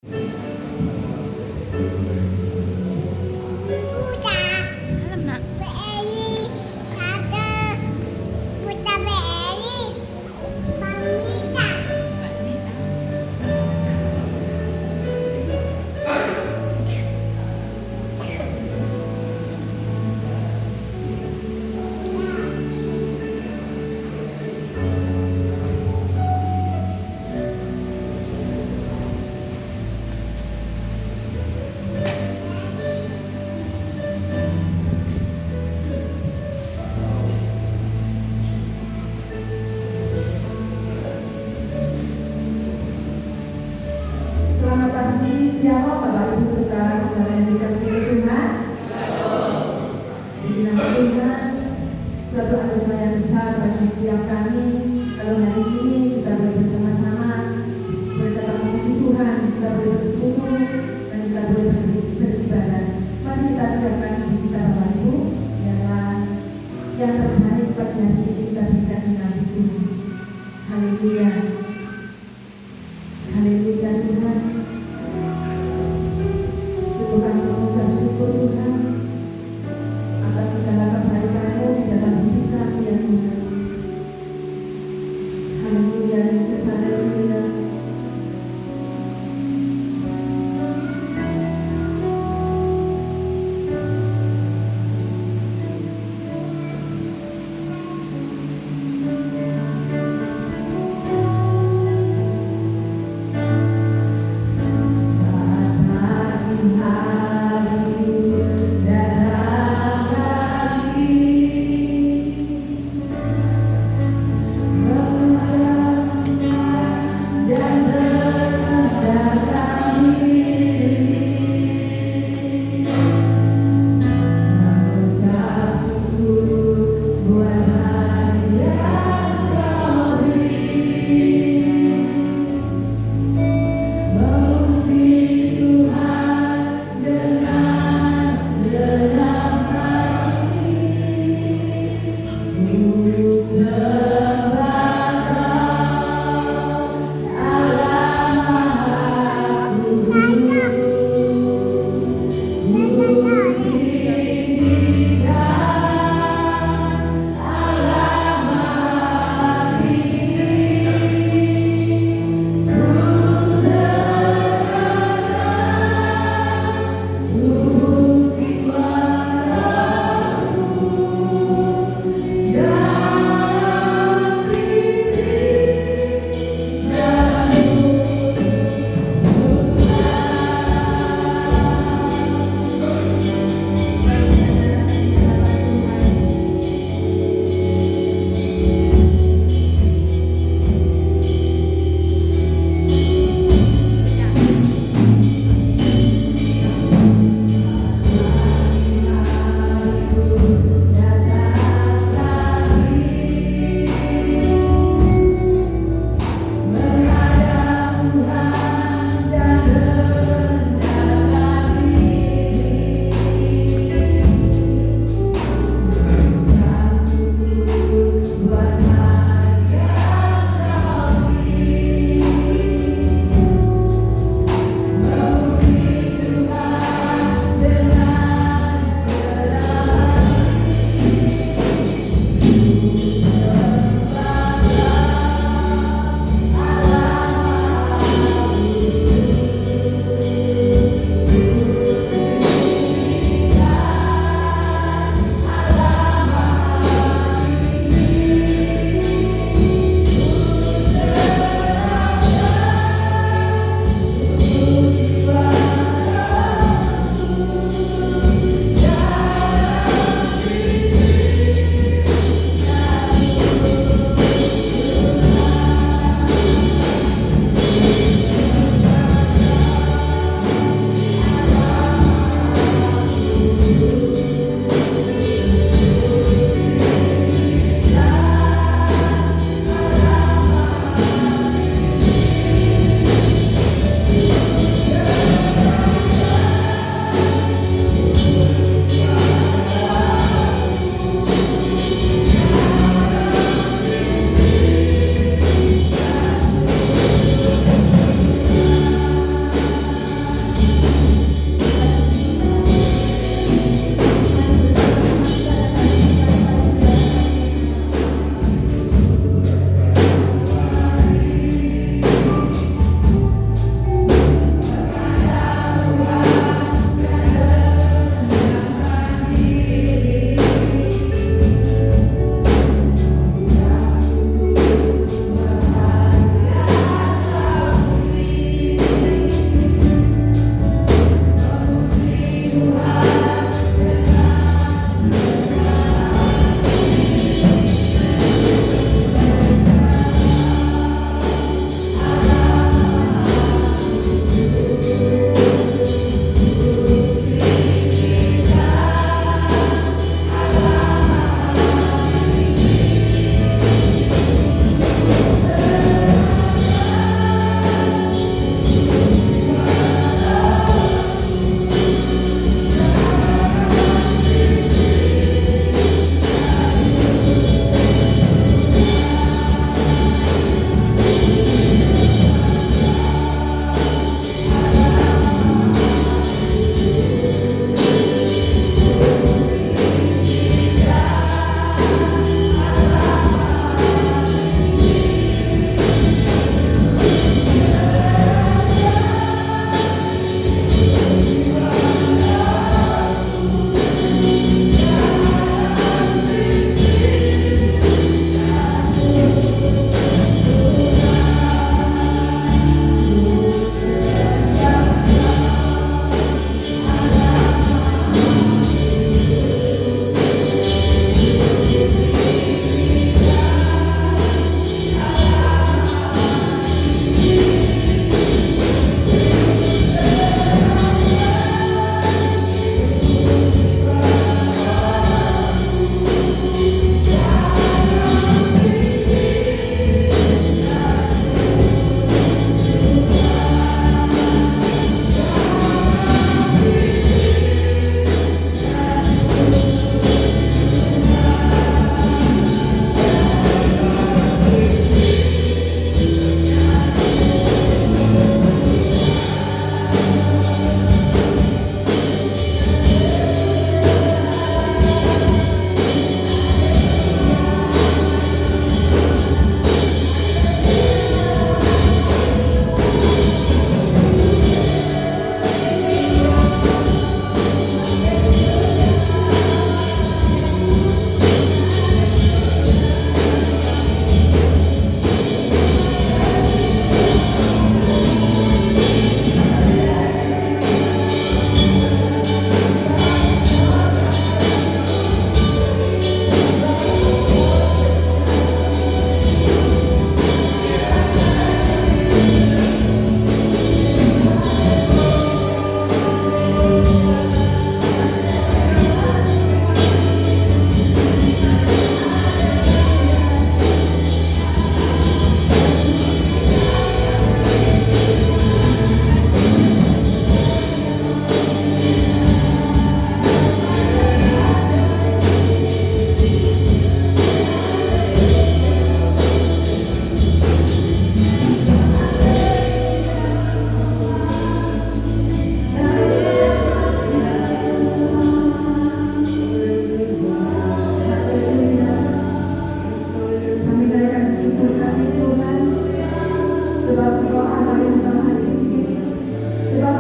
Alam nak. Selamat pagi, siapa Bapak Ibu serta saudara yang dikasihi Tuhan. Puji nama Tuhan, suatu anugerah yang besar bagi setiap kami. Kalau hari ini kita boleh bersama-sama berkata memuji Tuhan, kita boleh bersekutu dan kita boleh beribadah. Mari kita siapkan diri kita Bapak Ibu, biarlah yang terbaik pagi hari ini kita berikan di hati Tuhan. Haleluya. Haleluya Tuhan. Sungguh kami mengucap syukur Tuhan atas segala kebaikan-Mu di dalam hidup kami ya Tuhan. Haleluya Yesus, haleluya.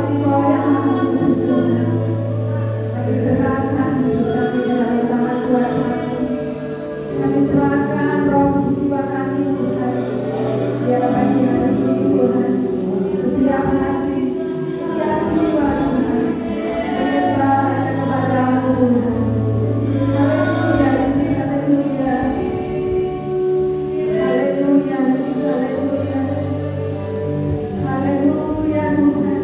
Engkau yang Maha Kudus Tuhan. Kami serahkan hidup kami dalam tangan Tuhan kami. Kami serahkan roh jiwa kami Tuhan. Biarlah pagi hari ini Tuhan, setiap hati, setiap jiwa Tuhan, menyembah hanya kepada-Mu Tuhan. Haleluya, Yesus, haleluya. Haleluya, Yesus, haleluya. Haleluya Tuhan.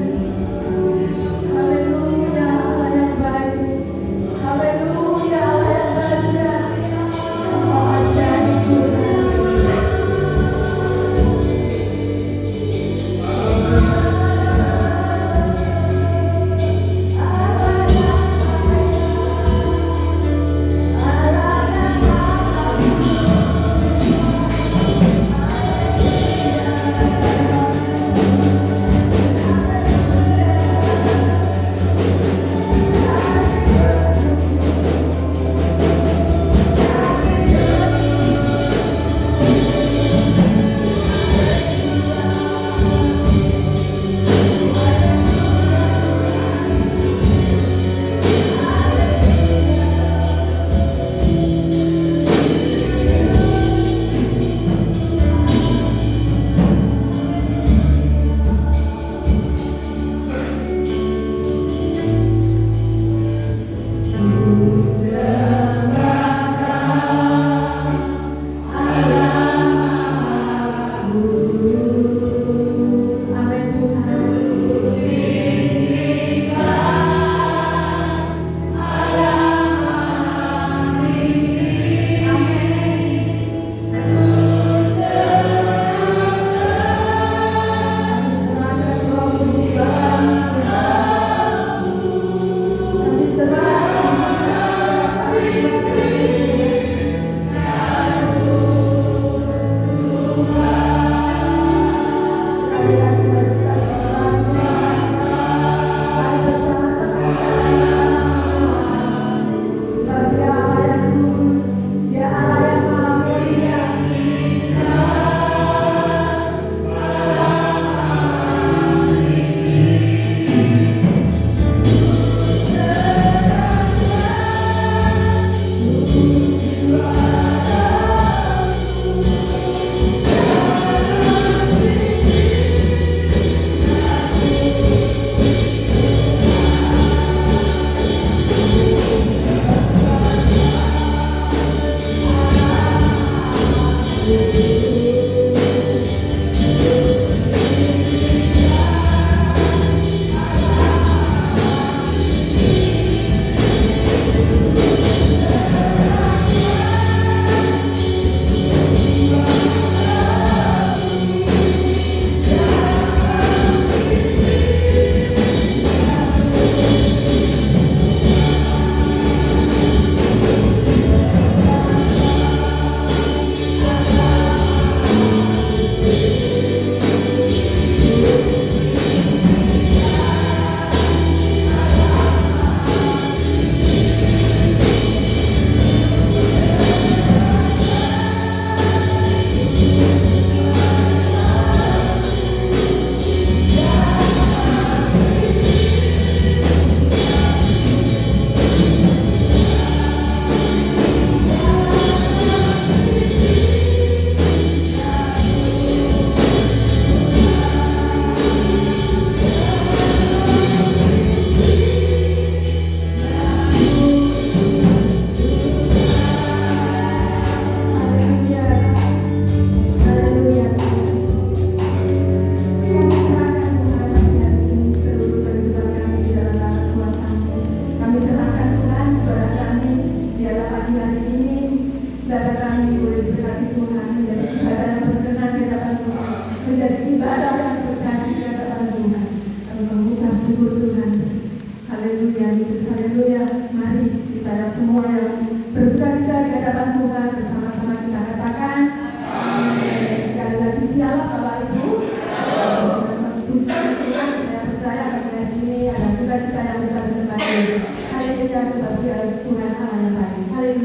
Haleluya Allah yang baik. Haleluya Allah yang dahsyat. Engkau ajaib Tuhan. Amin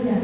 Tuhan.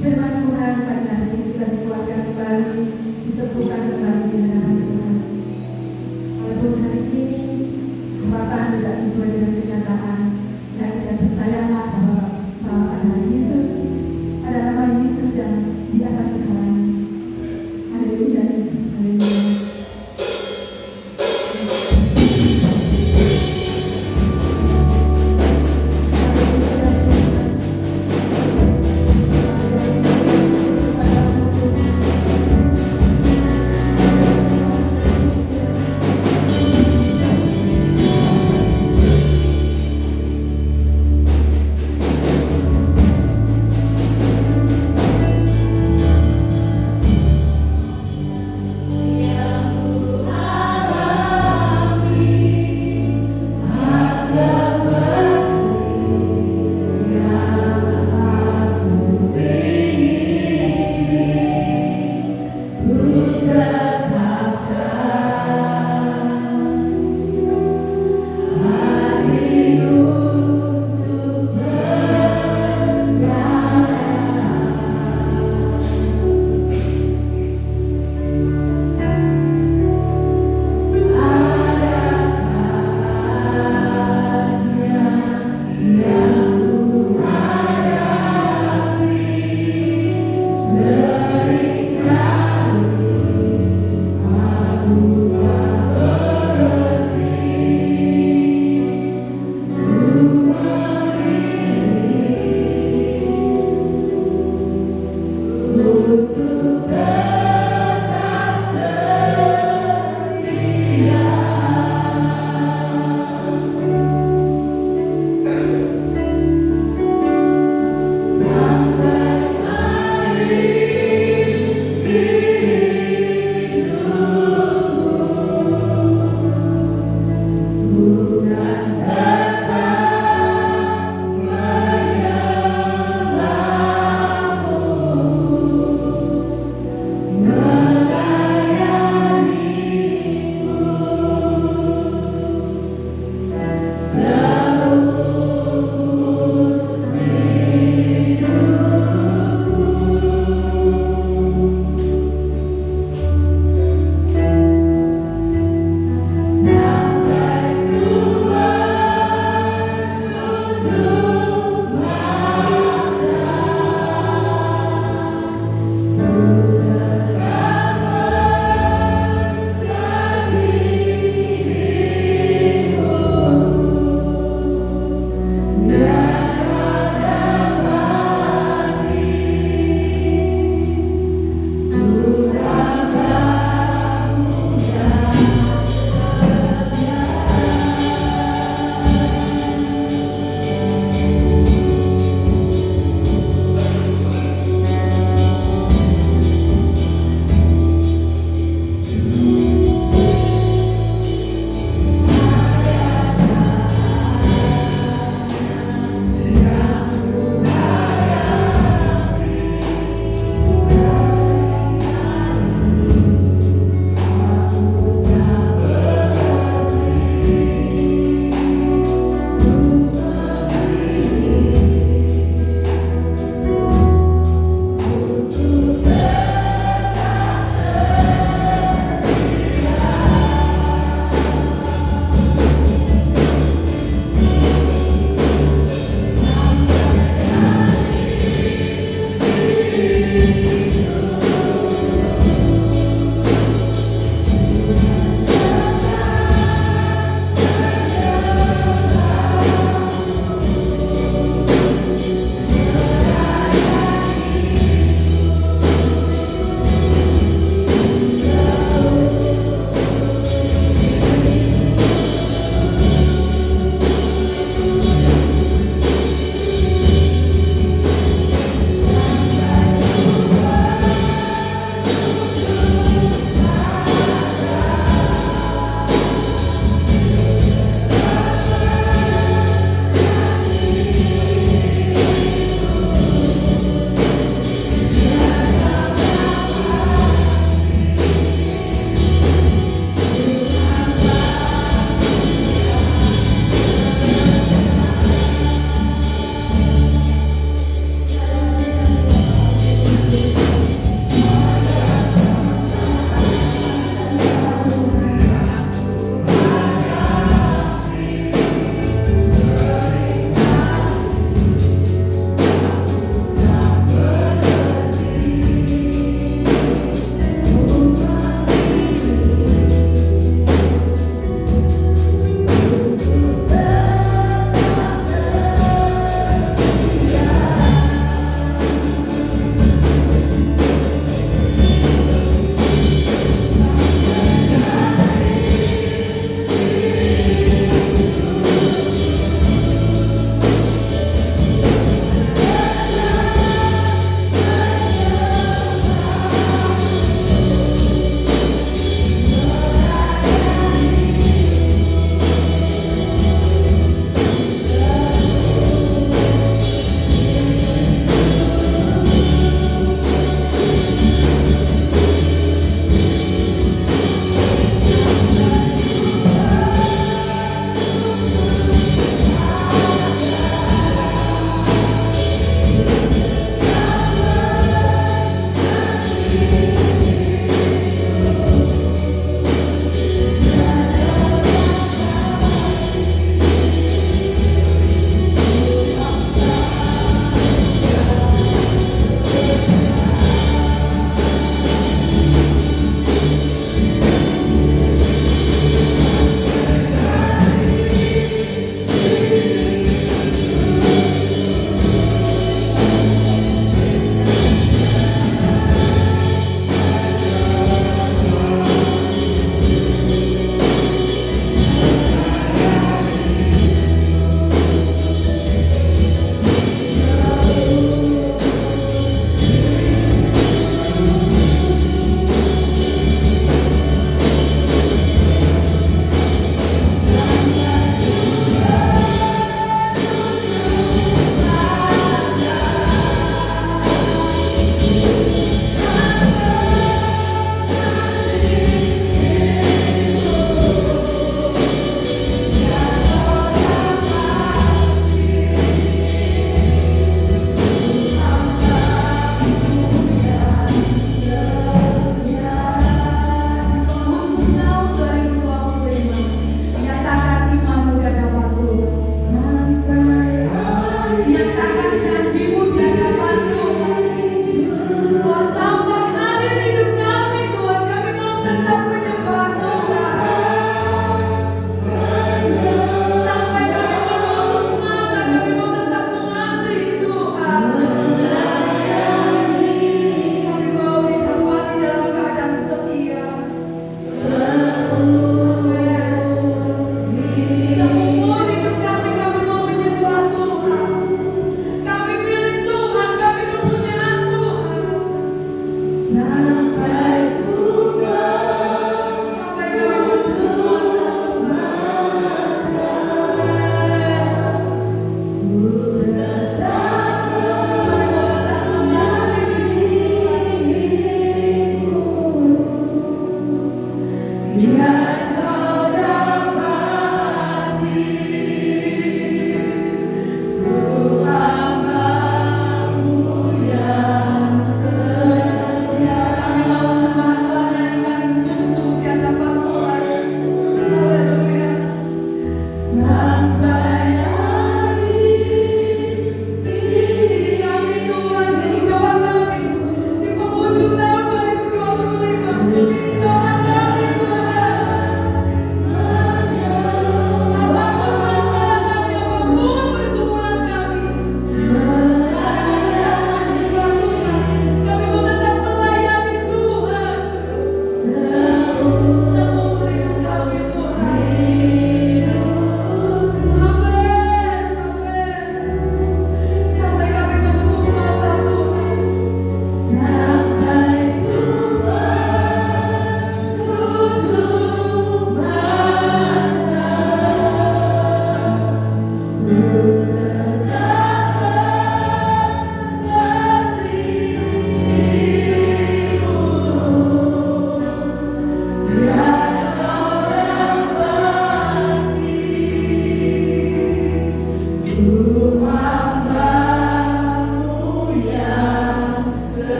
Firman Tuhan pada hari ini kita dikuatkan kembali, diteguhkan kembali di hadapan Tuhan. Walaupun hari ini kebataan tidak sesuai dengan kenyataan, dan kita percayalah bahwa pada Yesus ada nama Yesus yang di atas segalanya. Haleluya Yesus, haleluya.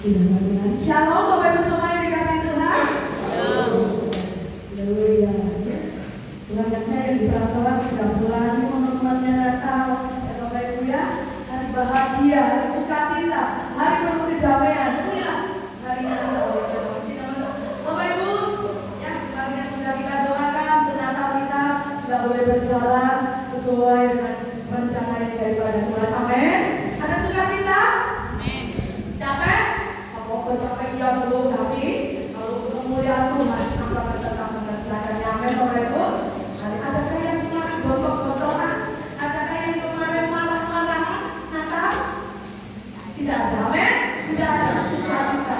Shalom Bapak Ibu semua yang dikasih Tuhan. Haleluya. Tuhan yang di perantauan sudah pulang momen-momennya Natal. Ya Bapak Ibu ya, hari bahagia, hari sukacita, hari penuh kedamaian. Inilah hari Natal. Bapak Ibu, ya kemarin yang sudah kita doakan untuk Natal kita sudah boleh berjalan sesuai dengan rencana yang daripada Tuhan. Amin. Ada sukacita? Amin. Capek? Apa capek iya belum, tapi kalau kemuliaan Tuhan akan tetap mengerjakannya. Amin Bapak Ibu. Adakah yang kemarin gontok-gontokan? Adakah yang kemarin marah-marahan Natal? Tidak ada. Amin. Tidak ada sukacita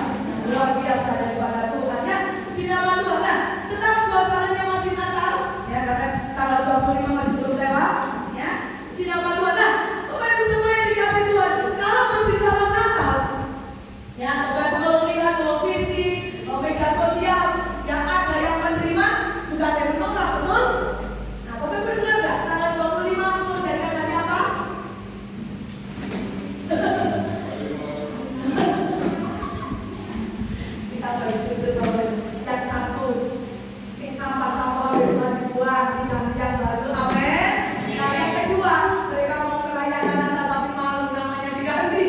luar biasa daripada Tuhan ya. Cinama Tuhan. Nah, tetap suasananya masih Natal ya, karena tanggal 25 masih terus lewat ya. Cinama Tuhan. Nah, Bapak Ibu semua yang dikasih Tuhan, kalau berbicara Natal ya, Bapak Ibu kalau melihat televisi, media sosial yang ada yang menerima sudah ada yang menolak, betul? Nah, Bapak Ibu dengar nggak? Tanggal 25 mau jadikan hari apa? Kita bersyukur Bapak Ibu. Yang satu, sing sampah-sampah rumah dibuang di ganti yang baru, amin. Nah, yang kedua, mereka mau merayakan Natal tapi malu namanya diganti.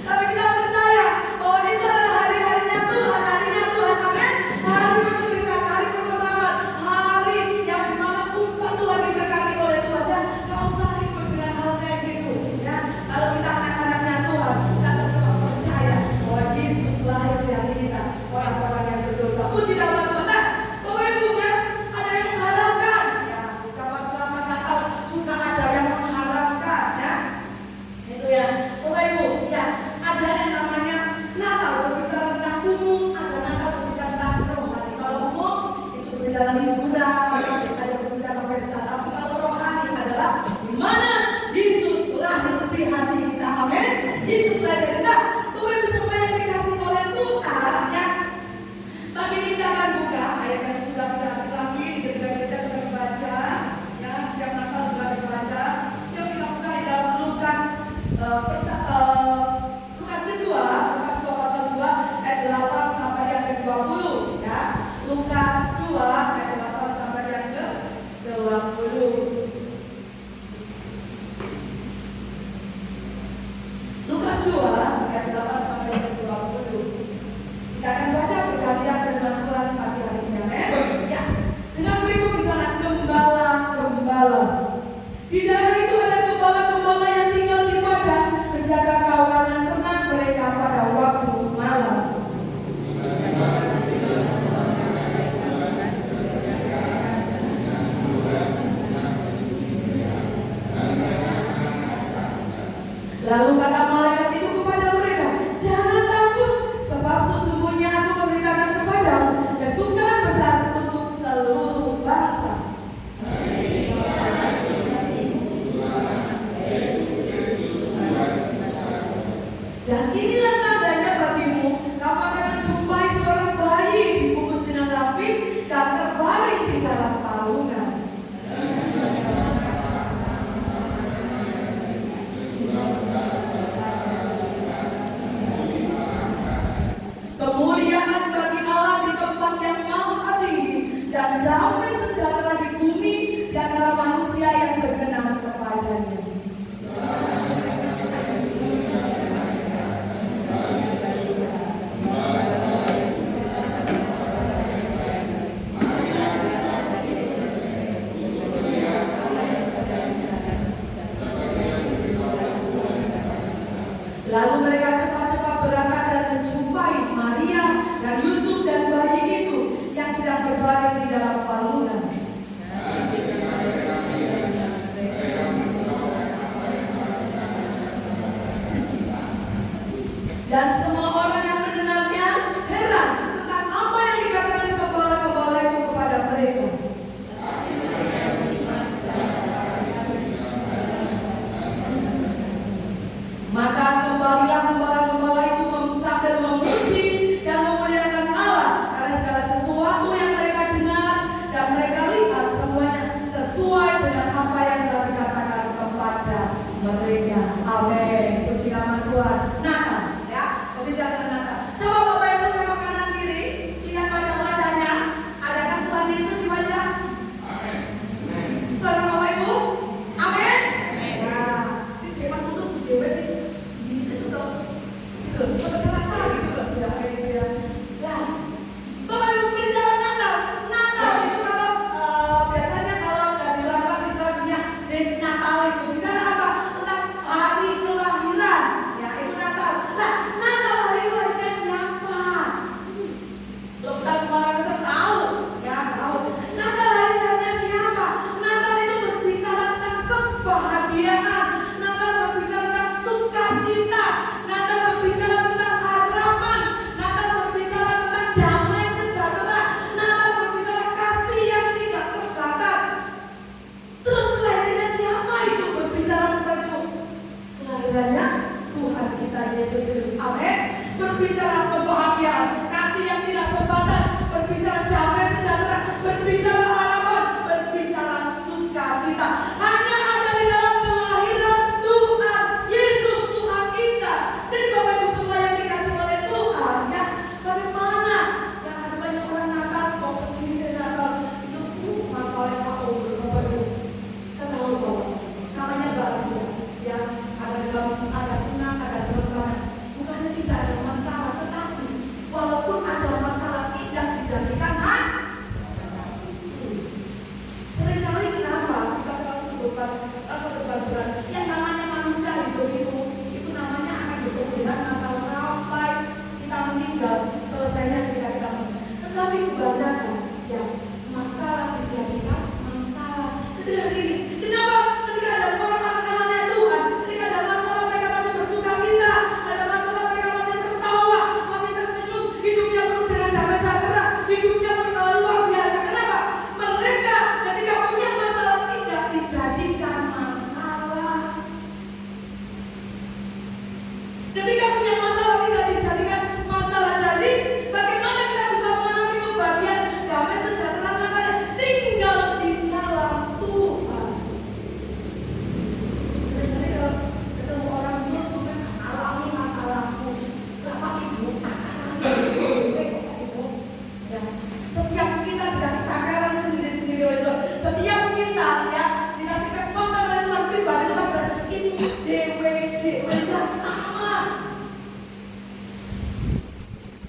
Tapi kita percaya bahwa itu adalah hari-harinya Tuhan, harinya Tuhan, amin. Hari penuh berkat, hari penuh rahmat, hari yang dimana umat Tuhan diberkati oleh Tuhan. Dan kalau sering berbicara hal kayak gitu, ya, kalau kita anak-anaknya Tuhan, kita tetap percaya bahwa Yesus lahir di hati kita, orang-orang yang berdosa. Puji nama Tuhan. Nah, Bapak Ibu ya, ada yang mengharapkan, ya, ucapan selamat Natal juga ada yang mengharapkan, ya. Itu ya, Bapak Ibu, ya, ada yang namanya Natal berbicara tentang umum, ada Natal berbicara tentang rohani. Kalau umum itu berbicara liburan, ada berbicara pesta. Tapi kalau rohani adalah di mana Yesus lahir di hati kita, amin. Yesus lahir. Nah, Bapak Ibu semua yang dikasih oleh Tuhan, ya. Pagi ini kita akan buka ayat yang sudah kita kasih lagi di gereja-gereja sudah dibaca, ya, setiap Natal sudah dibaca. Yuk kita buka di dalam Lukas kedua, Lukas 2 pasal 2 ayat 8 sampai yang ke-20 ya. Lukas 2 ayat 8 sampai yang ke-20. Lukas 2 ayat 8 sampai yang ke-20. Kita akan baca bergantian dengan Tuhan pagi hari ini, amin. Ya. Dengan berikut di sana gembala-gembala. Di daerah itu ada gembala-gembala yang tinggal di padang menjaga kawanan ternak mereka pada waktu malam. Lalu kata malaikat itu kepada mereka, jangan takut, sebab sesungguhnya aku memberitakan kepadamu kesukaan besar untuk seluruh bangsa. Dan inilah tandanya bagimu, kamu akan menjumpai seorang bayi dibungkus dengan lapis dan terbaring di dalam palungan. Kemuliaan bagi Allah di tempat yang maha tinggi dan damai sejahtera di bumi di antara manusia yang berkenan kepadanya. Lalu mereka cepat-cepat berangkat dan menjumpai Maria dan Yusuf dan bayi itu yang sedang berbaring di dalam palungan. Dan semua orang yang mendengarnya heran tentang apa yang dikatakan gembala-gembala itu kepada mereka. Maka kembalilah gembala-gembala itu sambil memuji dan memuliakan Allah karena segala sesuatu yang mereka dengar dan mereka lihat semuanya sesuai dengan apa yang telah dikatakan kepada mereka. Amin. Puji nama Tuhan. Natal, ya. kehadirannya Tuhan kita Yesus Kristus. Amin. Berbicara kebahagiaan, kasih yang tidak terbatas, berbicara damai sejahtera, berbicara harapan, berbicara sukacita. Hanya ada di dalam kelahiran Tuhan Yesus Tuhan kita. Jadi Bapak Ibu semua yang dikasih oleh Tuhan, ya, bagaimana yang ada banyak orang Natal, kok sedih Natal itu masalah Saul, Bapak Ibu. Kita tahu bahwa namanya bahagia, ya, ada senang, ada berkah. Bukannya tidak ada masalah, tetapi walaupun ada masalah tidak dijadikan seringkali kenapa kita terlalu berdebat, rasa berat. Yang namanya manusia hidup itu namanya akan bertemu dengan masalah sampai kita meninggal, selesainya ketika kita mati. Tetapi kebanyakan ya masalah dijadikan masalah. Ketika ini, kenapa? Ketika ada orang anaknya Tuhan, ketika ada masalah mereka masih bersuka cita, ada masalah mereka masih tertawa, masih tersenyum, hidupnya penuh dengan damai sejahtera, hidupnya luar biasa. Kenapa? Mereka ketika punya masalah tidak dijadikan masalah. Ketika punya masalah tidak dijadikan masalah. Jadi bagaimana kita bisa mengalami kebahagiaan damai sejahtera Natal? Tinggal di dalam Tuhan. Seringkali kalau ketemu orang itu sampai alami masalahku, Bapak Ibu Bapak Ibu, ya, setiap kita dikasih takaran sendiri-sendiri oleh Tuhan, setiap kita ya dikasih kekuatan oleh Tuhan pribadi, Tuhan berarti ini dewe sama.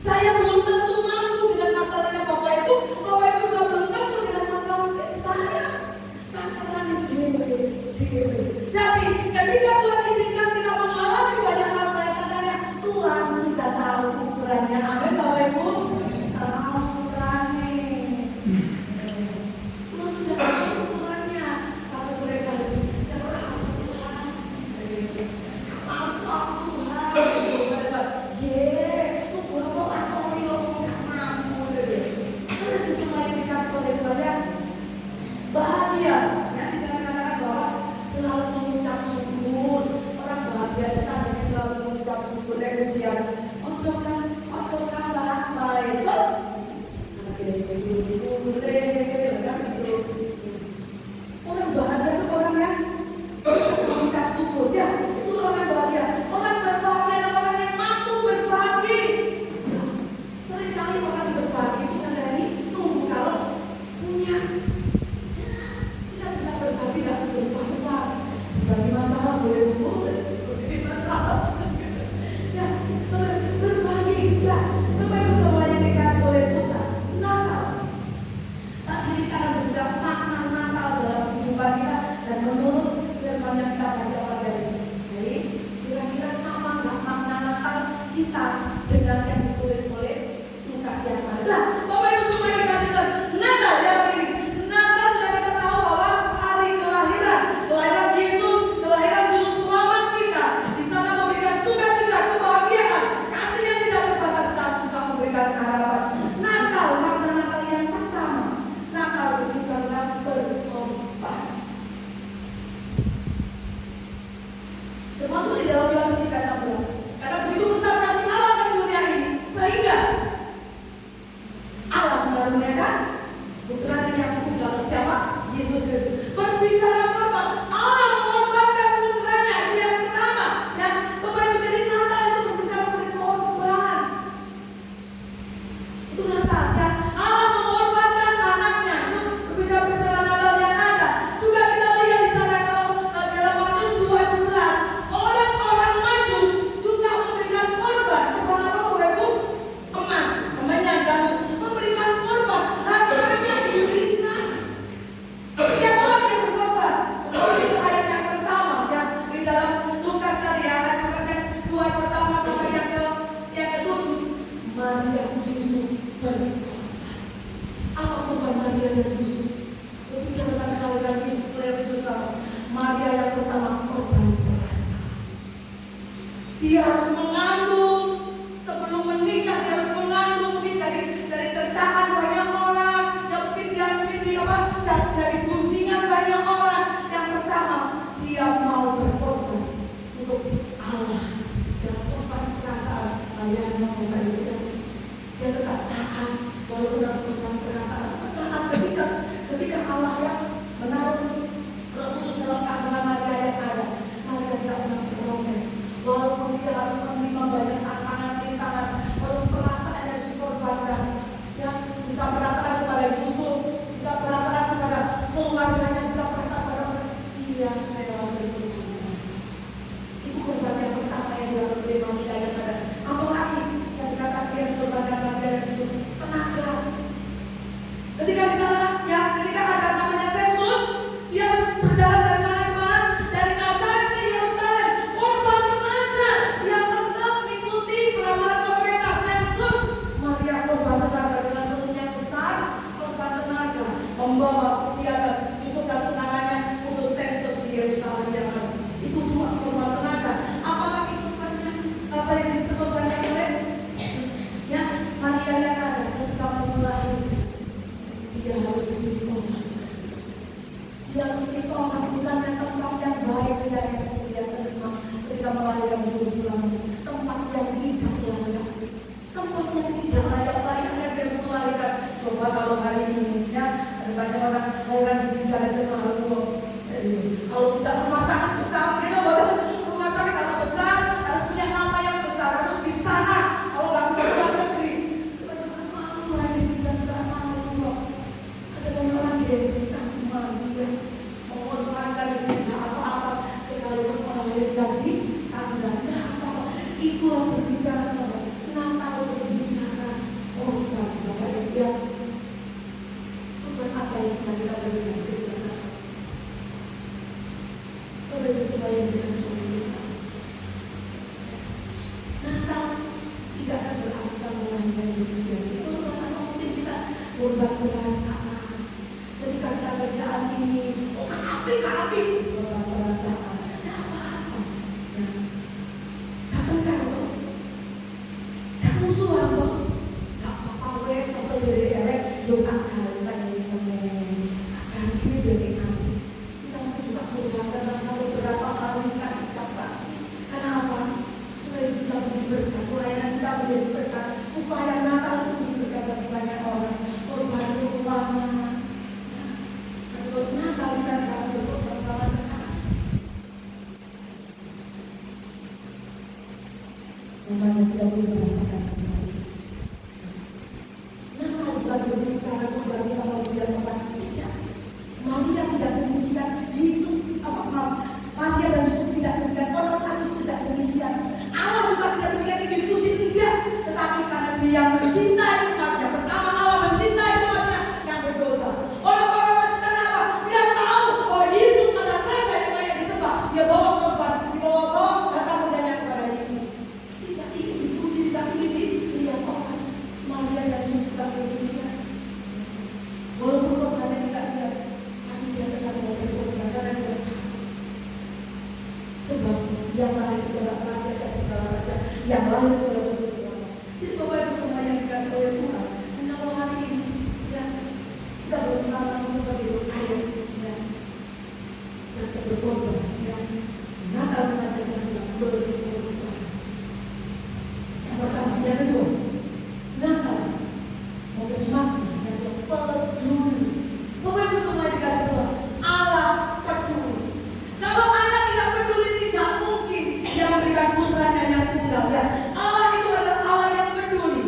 Saya belum tentu mampu dengan masalahnya Bapak Ibu juga belum tentu dengan masalah saya. Takaran dewe. Jadi ketika Tuhan izinkan kita mengalami banyak hal kelihatannya, Tuhan sudah tahu ukurannya. Amin Bapak Ibu. Tahu ukurannya. Tuhan sudah tahu ukurannya. Kalau seringkali ya Tuhan, apa Tuhan? Ukur kok atau lo nggak mampu deh. Karena semua yang dikasih oleh Tuhan ya bahagia. Ya bisa dikatakan bahwa selalu mengucap syukur. Orang bahagia itu tandanya selalu mengucap syukur dan ujian. Ojo salah baik. Syukur kan itu. Orang bahagia itu orang yang mengucap syukur. Ya itu orang yang bahagia. Orang berbahagia adalah orang yang mampu berbagi. Seringkali orang berbagi itu kan dari tunggu kalau punya. Kita bisa berbagi dalam berubah-ubah. Berbagi masalah boleh berbagi masalah. Ya, berbagi. Ya, Bapak Ibu semua yang dikasih oleh Tuhan. Natal. Tadi kita akan berbicara makna Natal dalam kehidupan kita dan menurut firman yang kita baca pada hari ini. Jadi, kira-kira sama nggak makna Natal kita dengan yang ditulis oleh Lukas yang mana? Nah, Bapak Ibu semua yang dikasih Tuhan. Natal ya begini. Natal sudah kita tahu bahwa hari kelahiran Yesus, kelahiran Juru Selamat kita. Di sana memberikan sukacita, kebahagiaan, kasih yang tidak terbatas dan juga memberikan harapan. Natal, makna Natal yang pertama. Natal berbicara tentang berkorban. Termasuk di dalam Yohanes 3:16. Karena begitu besar kasih Allah akan dunia ini, sehingga Allah mengaruniakan putranya yang tunggal, siapa? Yesus Kristus. Berbicara korban, Allah mengorbankan putranya. Itu yang pertama. Ya, Bapak Ibu, jadi Natal itu berbicara mengenai korban. Itu Natal ya. Allah mengorbankan anaknya. Itu berbicara peristiwa Natal yang ada. Juga kita lihat di sana kalau dalam Matius 2:11, orang-orang Majus juga memberikan korban. Korban apa Bapak Ibu? Emas, emasnya gandum, memberikan korban. Hartanya diberikan. Siapa orang yang berkorban? Itu ayat yang pertama ya di dalam Lukas tadi ya, Lukas yang 2 pertama sampai yang ke-7. Maria dan Yusuf berkorban. Apa korban Maria dan Yusuf? Berbicara tentang kelahiran Yesus lewat Yusuf. Maria yang pertama korban perasa. Dia harus mengandung sebelum menikah, dia harus mengandung mungkin dari cercaan banyak orang, yang mungkin dia dari gunjingan banyak orang. Yang pertama dia mau berkorban untuk Allah yang korban perasaan yang melakukan itu ya. Dia tetap taat walaupun harus korban perasaan. Taat ketika Allah yang menaruh Roh Kudus dalam kandungan Maria yang ada. Maria tidak pernah protes walaupun dia harus menerima banyak tantangan rintangan, walaupun perasaan yang dikorbankan. Yang bisa merasakan kepada Yusuf, bisa merasakan kepada keluarganya, bisa merasakan kepada dia rela berkorban. Itu korban yang pertama yang dilakukan oleh Maria yang ada. Apalagi yang dikatakan dia berkorban Maria dan Yusuf, tenaga. Ketika di sana, ya, ketika ada namanya sensus, dia harus berjalan dari mana ke mana, dari Nazaret ke Yerusalem, korban tenaga. Dia tetap mengikuti peraturan pemerintah sensus. Maria korban tenaga dengan perut yang besar, korban tenaga, membawa dia dan Yusuf dan tunangannya untuk sensus di Yerusalem yang ada. Itu cuma korban tenaga. Apalagi korbannya, apa yang dikorbankan oleh ya Maria yang ada ketika memulai. Dia harus ditolak. Dia harus ditolak bukan yang tempat yang baik dan yang dia terima ketika melahirkan Yerusalem. Tempat yang tidak layak. Tempat yang tidak layak-layaknya dia harus melahirkan. Coba kalau hari ini ya ada banyak orang lahiran di bicara itu malu. Kalau tidak rumah sakit besar, dia buat rumah sakit yang besar harus punya nama yang besar, harus di sana. Kalau nggak ke luar negeri, bagaimana malu hari ini jangan malu. Ada banyak orang gengsi, tapi malu ya. Mengorbankan tidak apa-apa sekalipun melahirkan di tandanya apa-apa. Itulah berbicara apa? Natal berbicara korban Bapak Ibu ya. Korban apa yang sudah kita berikan kepada Natal? Bapak Ibu supaya kita semua kita. Natal tidak akan berarti kalau melahirkan Yesus dari itu karena mungkin kita korban perasaan. Ketika kita kerjaan ini, oh kan api, korban perasaan. Tidak apa-apa. Ya. Tengkar toh, tak musuhan toh, tak apa-apa wes kalau jadi elek, yo akal tadi ngomong, akal ini dari kami. Kita mau juga berbuat kalau berapa kali kita ucap lagi. Kenapa? Supaya kita menjadi berkat, pelayanan kita menjadi berkat, supaya Natal itu berkat bagi banyak orang. Korban rumahnya, untuk Natal kita akan berkorban sama sekali. Rumahnya tidak boleh merasakan kembali. Natal bukan berbicara kembali kalau dia tempat tidak. Maria tidak demikian, Yesus Maria dan Yesus tidak demikian, orang Yesus tidak demikian. Allah juga tidak demikian, ini dipuji tidak. Tetapi karena dia mencintai umatnya, pertama Allah mencintai umatnya yang berdosa. Orang-orang Kristen apa? Dia tahu bahwa Yesus adalah Raja yang layak disembah. Dia bawa korban, dibawa harta bendanya kepada Yesus. Tidak ingin dipuji, tidak ingin dilihat orang. Maria dan Yesus juga demikian. Walaupun korbannya tidak lihat, tapi dia tetap mau berkorban karena dia tahu. Sebab yang lahir itu adalah Raja dan segala raja, yang lahir itu adalah Juru Selamat. Jadi Bapak Ibu semua yang dikasih oleh Tuhan, dan kalau hari ini ya kita berpengalaman seperti itu, ayo ya kita berkorban ya. Natal mengajarkan kita berkorban. Yang pertama, yang kedua, Natal memberi makna yang peduli. Bapak Ibu semua yang dikasih Tuhan, Allah peduli. Kalau Allah tidak peduli, tidak mungkin Dia memberikan putranya yang tunggal ya. Allah itu adalah Allah yang peduli.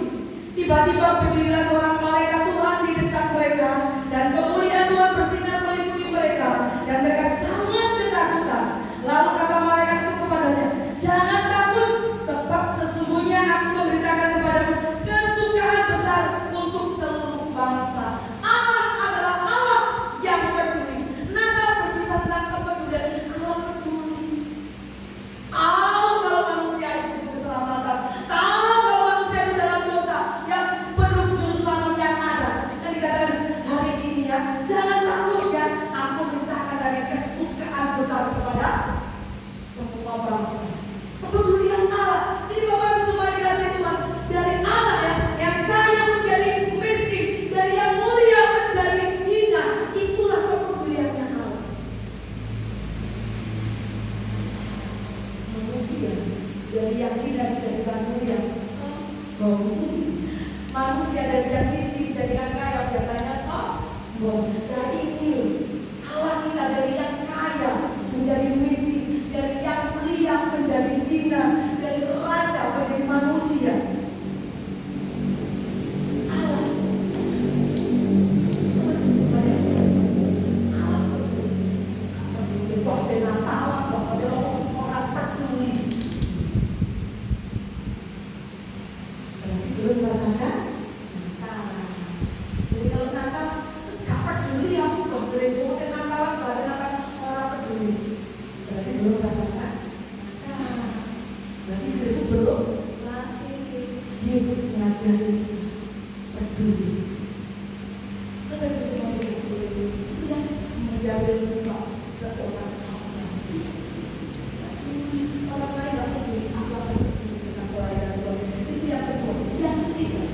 Tiba-tiba berdirilah seorang malaikat Tuhan di dekat mereka, dan kemuliaan Tuhan bersinar meliputi mereka, dan mereka sangat ketakutan. Lalu kata malaikat itu kepadanya, jangan takut, sebab sesungguhnya aku memberitakan kepadamu kesukaan besar untuk seluruh bangsa. Allah adalah Allah yang peduli. Natal berbicara tentang kepedulian. Allah peduli. Tahu kalau manusia itu butuh keselamatan, tahu kalau manusia itu dalam dosa yang perlu juru selamat dari yang hina dijadikan mulia. Sombong. Manusia dari yang miskin dijadikan kaya biasanya sombong. Nah ini Allah kita dari yang kaya menjadi miskin, dari yang mulia menjadi hina, dari raja menjadi manusia. Yesus mengajari peduli. Kita bisa memiliki seluruh yang menjadi lupa seorang hamba. Orang lain tidak peduli apa peduli dengan pelayanan Tuhan. Itu yang kedua. Yang ketiga,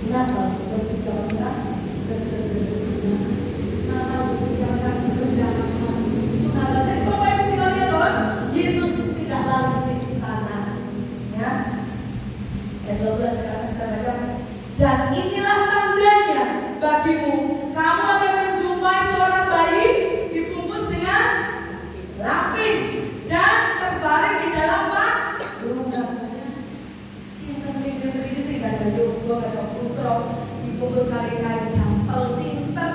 Natal berbicara tentang kesederhanaan. Natal berbicara tentang kerendahan. Natal. Jadi Bapak Ibu tinggal lihat bahwa Yesus tidak lari di istana. Ya. Ayat 12 sekarang kita baca. Dan inilah tandanya bagimu, kamu akan menjumpai seorang bayi dibungkus dengan lapin dan terbaring di dalam rumah. Sinten sing berdiri sing ada yoga atau putra dibungkus kali-kali campel sinten.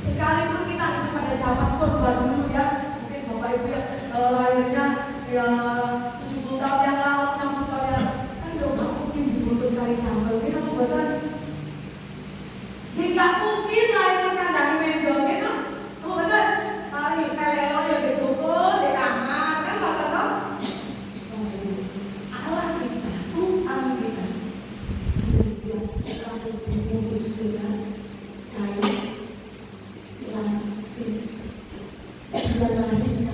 Sekalipun kita hidup pada zaman korban dulu ya, mungkin Bapak Ibu ya lahirnya ya 70 tahun yang lalu, 60 tahun yang lalu, kan udah mungkin dibungkus kali campel. Kita membuatkan nggak mungkin lahirnya kandang mendong gitu. Kamu betul? Paling sekali elo ya dibungkus di kamar kan betul toh? Allah kita, Tuhan kita, dia kamu dibungkus dengan kayu lapin. Dia lahirnya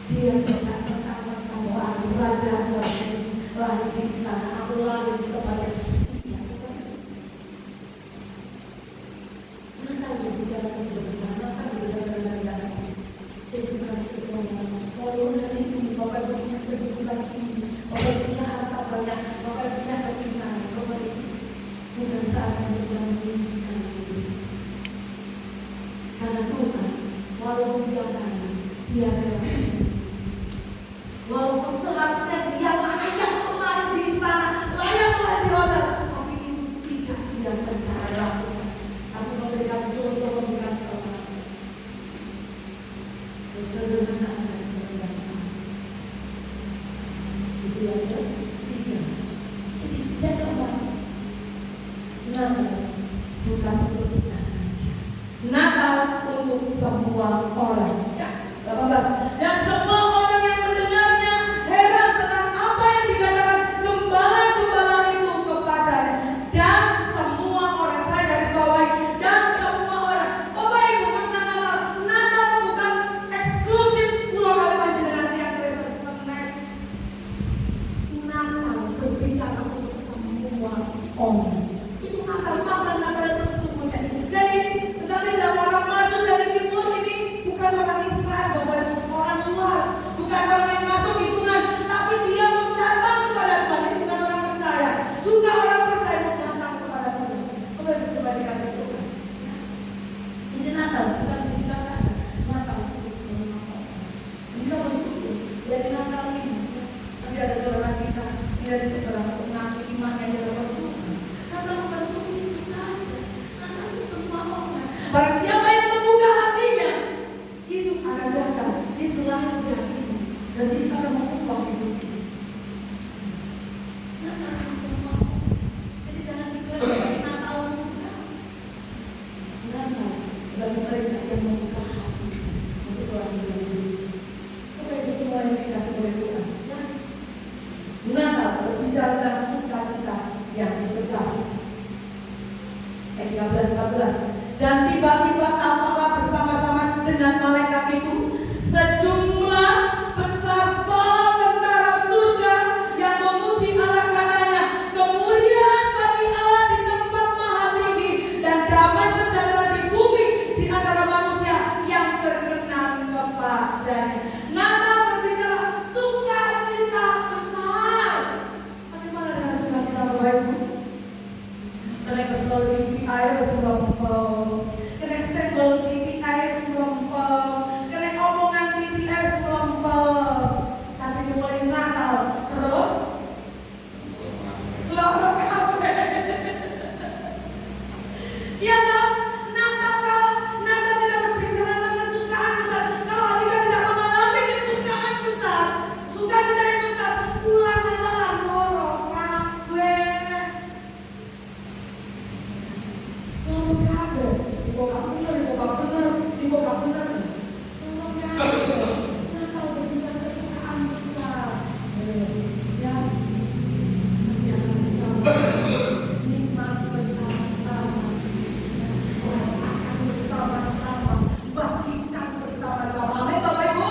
dia berkata bahwa aku raja lahir di istana, aku lahir kepada dia. Maka berbicara kesederhanaan, maka berbicara rendah. Jadi berarti semuanya. Kalau nanti ini Bapak punya kedudukan tinggi, Bapak punya harta banyak, Bapak punya kepintaran, Bapak bukan saatnya meninggikan diri. Karena Tuhan, walaupun dia kaya, dia adalah walaupun seharusnya dia layak lahir di istana, layak lahir di hotel, tapi itu tidak dia percaya lakukan. Aku memberikan contoh, memberikan pengalaman. Kesederhanaan dan kerendahan. Itu yang ketiga. Ketiga keempat. Natal bukan untuk kita saja. Natal untuk semua orang. Ya, Bapak-bapak. Dan semua orang yang mendengarnya heran tentang apa yang dikatakan gembala-gembala itu kepadanya. Dan semua orang, saya garis bawahi, dan semua orang. Bapak Ibu pernah Natal bukan eksklusif Pulau Kalimantan dengan yang Kristen senes. Natal berbicara untuk semua orang. Itu Natal sesungguhnya. Jadi ketika orang masuk dari timur ini bukan orang Israel, Bapak Ibu, orang luar, bukan orang yang masuk hitungan, tapi dia mau datang kepada Tuhan. Ini bukan orang percaya, juga orang percaya mau datang kepada Tuhan. Bapak Ibu sebagai kasih Tuhan. Ini Natal bukan untuk kita saja, Natal untuk semua orang. Kita bersyukur dari Natal ini. Nanti ada saudara kita, tidak ada saudara mengaku imannya dalam Tuhan. Natal bukan untuk kita saja, Natal untuk semua orang. Barang siapa yang membuka hatinya, Yesus akan datang. Yesus lahir di hatinya, dan Yesus akan mengubah hidupnya. Natal untuk semua orang. Jadi jangan diklaim sebagai Natal untuk kamu. Natal bagi mereka yang membuka hati untuk kelahiran Yesus. Bapak Ibu semua yang dikasih oleh Tuhan. Natal berbicara tentang sukacita yang besar. Ayat 13-14. Dan tiba-tiba tampaklah bersama-sama dengan malaikat itu sejumlah besar bala tentara surga yang memuji Allah karenanya. Kemuliaan Bapa senggol pipi air selempem, kena senggol pipi air selempem, kena omongan pipi air selempem. Tapi mulai Natal terus loro kabeh. Iya toh? Natal tidak berbicara tentang kesukaan besar. Kalau kita tidak mengalami kesukaan besar, sukacita yang besar, pulang Natalan loro kabeh. Loro kabeh. Dibuka bener. Loro kabeh. Natal berbicara kesukaan besar. Ya. Jangan bersama, nikmat bersama-sama, rasakan bersama-sama, bagikan bersama-sama. Amin Bapak Ibu.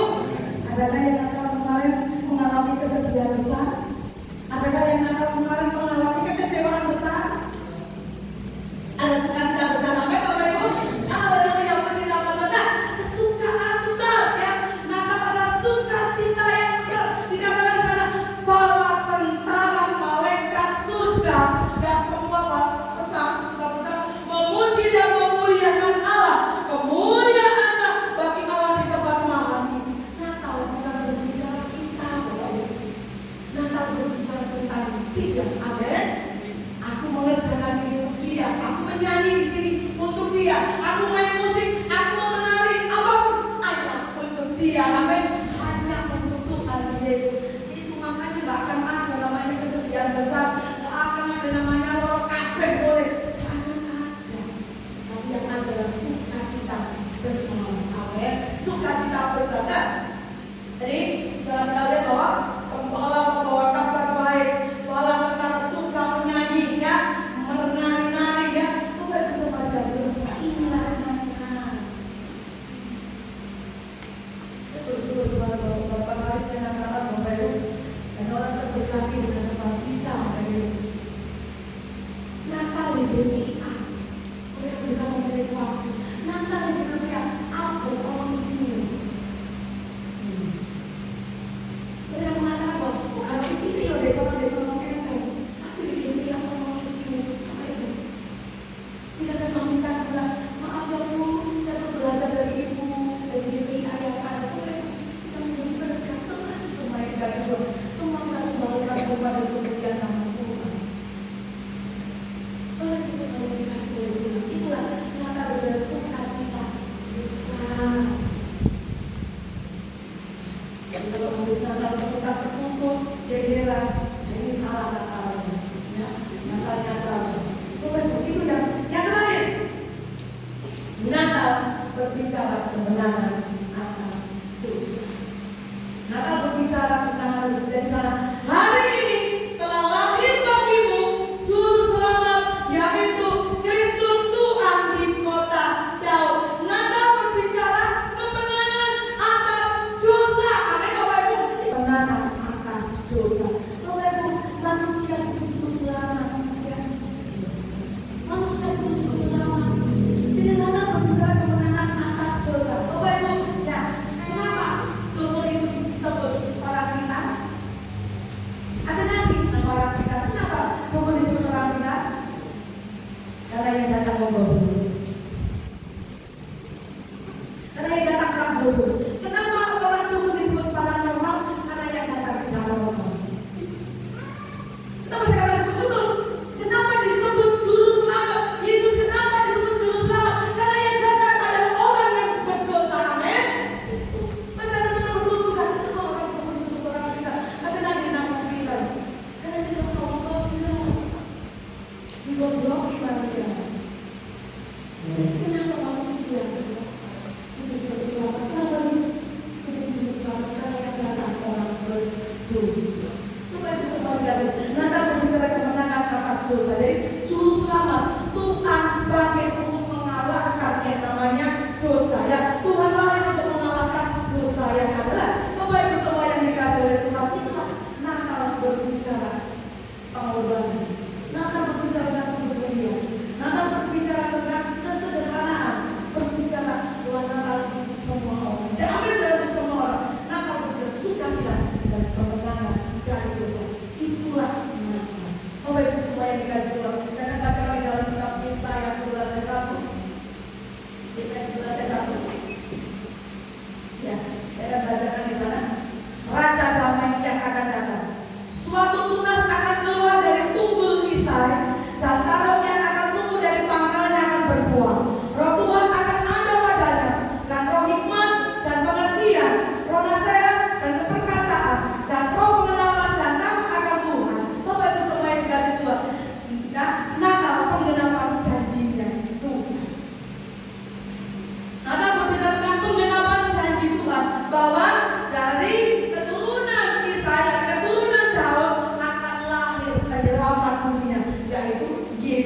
Adakah yang Natal kemarin mengalami kesedihan besar? Adakah yang Natal kemarin mengalami kekecewaan besar? Ada sukacita besar. Amin Bapak Ibu. Haleluya, puji nama Tuhan. Kesukaan besar ya. Natal adalah sukacita yang besar. Dikatakan di sana bala tentara malaikat surga dan semua besar memuji dan memuliakan Allah. Kemuliaan bagi Allah di tempat maha. Natal bukan berbicara kita, Bapak Ibu. Natal berbicara tentang Dia. Amin. Aku mengerjakan hidup Dia. Aku menyanyi di sini untuk Dia. Aku main musik. Aku mau menari. Apapun hanya untuk Dia. Amin. Hanya untuk Tuhan Yesus. Itu makanya nggak akan ada namanya kesedihan besar. Nggak akan ada namanya loro kabeh boleh. Nggak akan ada. Tapi yang ada adalah sukacita besar. Amin. Sukacita besar. Nah, jadi setelah kita lihat bahwa gembala membawa kabar baik, bala tentara suka menyanyi ya, menari-nari ya. Bapak Ibu Saudara kasih, inilah namanya. Saya bersyukur kepada beberapa hari saya Natalan Bapak Ibu, dan orang terberkati dengan tempat kita Bapak Ibu. Natal di GPA, mereka bisa memberi waktu. Natal di GPA, apa orang di sini? Mereka mengatakan bahwa bukan di sini loh dekoran kenteng, tapi di GPA orang di sini. Bapak Ibu, tidak saya meminta bilang maaf ya Bu, saya mau belajar dari Ibu dari GPA yang ada. Bapak Ibu, kita menjadi berkat Tuhan semua yang dikasih Tuhan. Semua kita kembalikan kepada kemuliaan nama Tuhan. Bapak Ibu Saudara dikasih oleh Tuhan. Itulah Natal adalah sukacita besar. Jadi kalau habis Natal kita terkumpul, ya heran, ini salah Natalnya, ya Natalnya salah. Bapak Ibu, itu yang terakhir. Natal berbicara kemenangan atas dosa. Natal berbicara tentang dari sana. Hari ini telah lahir bagimu juru selamat, yaitu Kristus Tuhan di kota Daud. Natal berbicara kemenangan atas dosa. Amin Bapak Ibu. Kemenangan atas dosa. Bapak Ibu, manusia butuh juru selamat. Ya. Manusia butuh juru selamat. Jadi Natal berbicara kemenangan atas dosa. Bapak Ibu,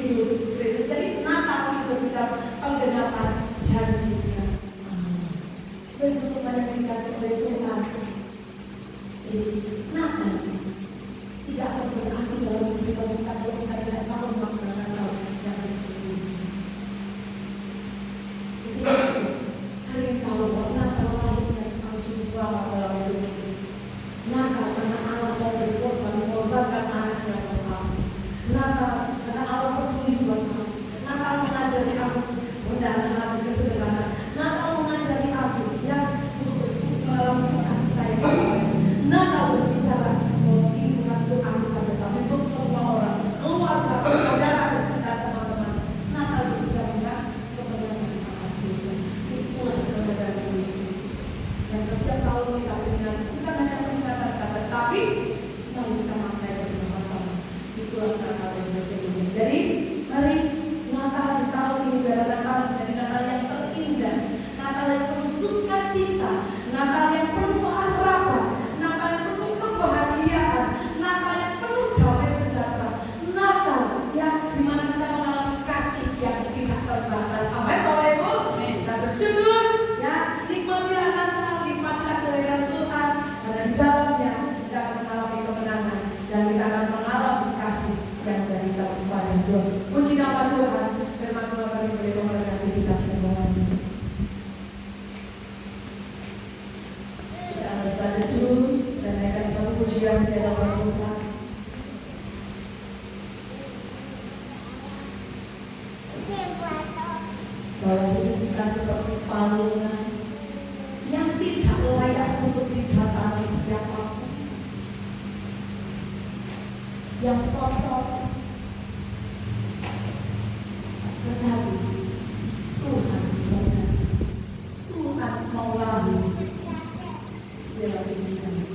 Kristus. Jadi Natal itu berbicara penggenapan janjinya. Bersama yang dikasih oleh Tuhan. Jadi Natal tidak akan berarti dalam hidup kita kalau kita tidak tahu makna Natal yang sesungguhnya. Itu kalian tahu bahwa Natal lahirnya sang juru selamat dalam hidup kita. Natal karena Allah mau berkorban mengorbankan anaknya untuk kamu. Natal karena Allah peduli buat kamu. Natal mengajari aku menahan hati kesederhanaan. Natal mengajari aku yang untuk bersuka dalam sukacita yang baik. Natal berbicara bahwa ini bukan untuk aku saja, tapi untuk semua orang, keluarga, saudara, dan teman-teman. Natal berbicara kebenaran atas dosa. Itulah kebenaran Yesus. Dan setiap tahun kita ingat, bukan hanya peringatan saja, tapi mari kita maknai bersama-sama. Itulah Natal yang sesungguhnya. Jadi, mari Natal di tahun ini adalah Natal menjadi Natal yang terindah, Natal yang penuh sukacita, Natal yang penuh harapan, Natal yang penuh kebahagiaan, Natal yang penuh damai sejahtera, Natal yang dimana kita mengalami kasih yang tidak terbatas. Amin, Bapak Ibu. Kita bersyukur, ya, nikmatilah Natal, nikmatilah kehadiran Tuhan, karena di dalamnya kita akan mengalami kemenangan dan kita akan mengalami kasih yang dari kepada Tuhan. Puji nama Tuhan. Firman Tuhan kami boleh memberkati kita semua. Kita akan bersatu dulu dan naikkan satu pujian di dalam Tuhan. Bahwa hidup kita seperti palungan yang tidak layak untuk didatangi siapapun, yang kotor. Tetapi Tuhan benar, Tuhan mau lahir dalam diri kami.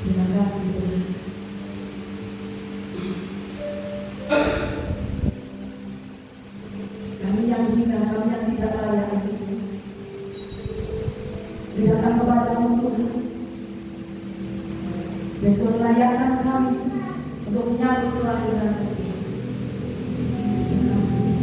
Terima kasih Tuhan. Kami yang hina, kami yang tidak layak ini datang kepadamu Tuhan. Dan Tuhan layakkan kami untuk menyambut kelahiran Tuhan. Terima kasih.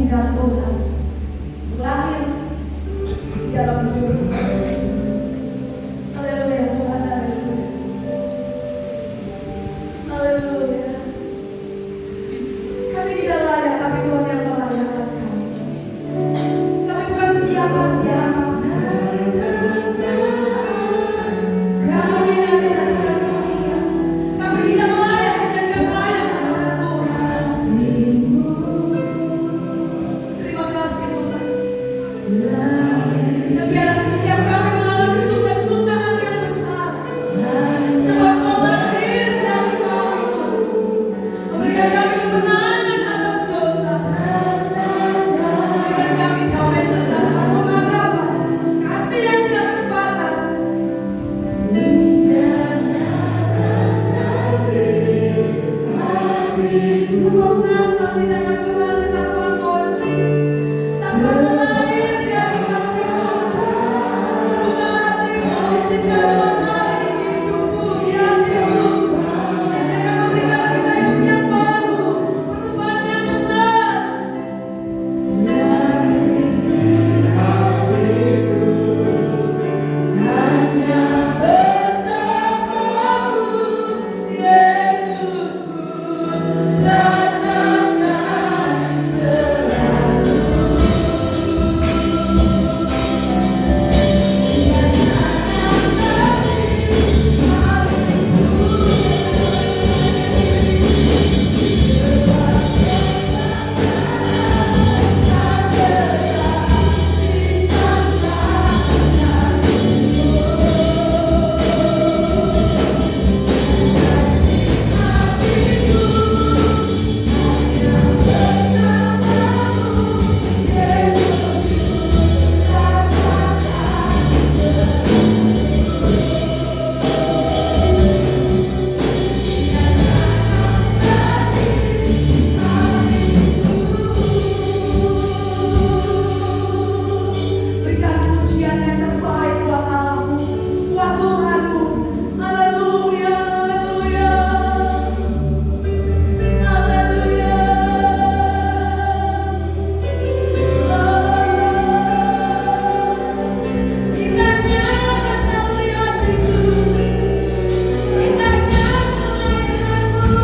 izinkan Tuhan lahir di dalam hidup kami. Haleluya Tuhan, haleluya. Haleluya. Kami tidak layak, tapi Tuhan yang melayakkan kami. Kami bukan siapa-siapa. Kami tidak bisa dengan mulia. Kami tidak layak dan tidak layak kepada Tuhan. Terima kasih Tuhan. Dan biarlah setiap kami mengalami suka-sukaan yang besar. Sebab Kau lahir dari kami Tuhan. Memberikan kami kemenangan atas dosa. Memberikan kami damai sejahtera, pengharapan, kasih yang tidak terbatas. Sebab Natal tidak akan berlalu tanpa Kau. Tanpa Kau lahir dari kami Tuhan. Buka hatimu, izinkan Tuhan lahir di hidupku, di hatimu. Dia akan memberikan kita hidup yang baru, perubahan yang besar. Hanya bersamamu, Yesusku, rasakan selalu. Berikan pujian yang terbaik buat Allahmu, buat Tuhanmu. Haleluya, haleluya. Haleluya. Indahnya kau lihat itu, indahnya kelahiranmu.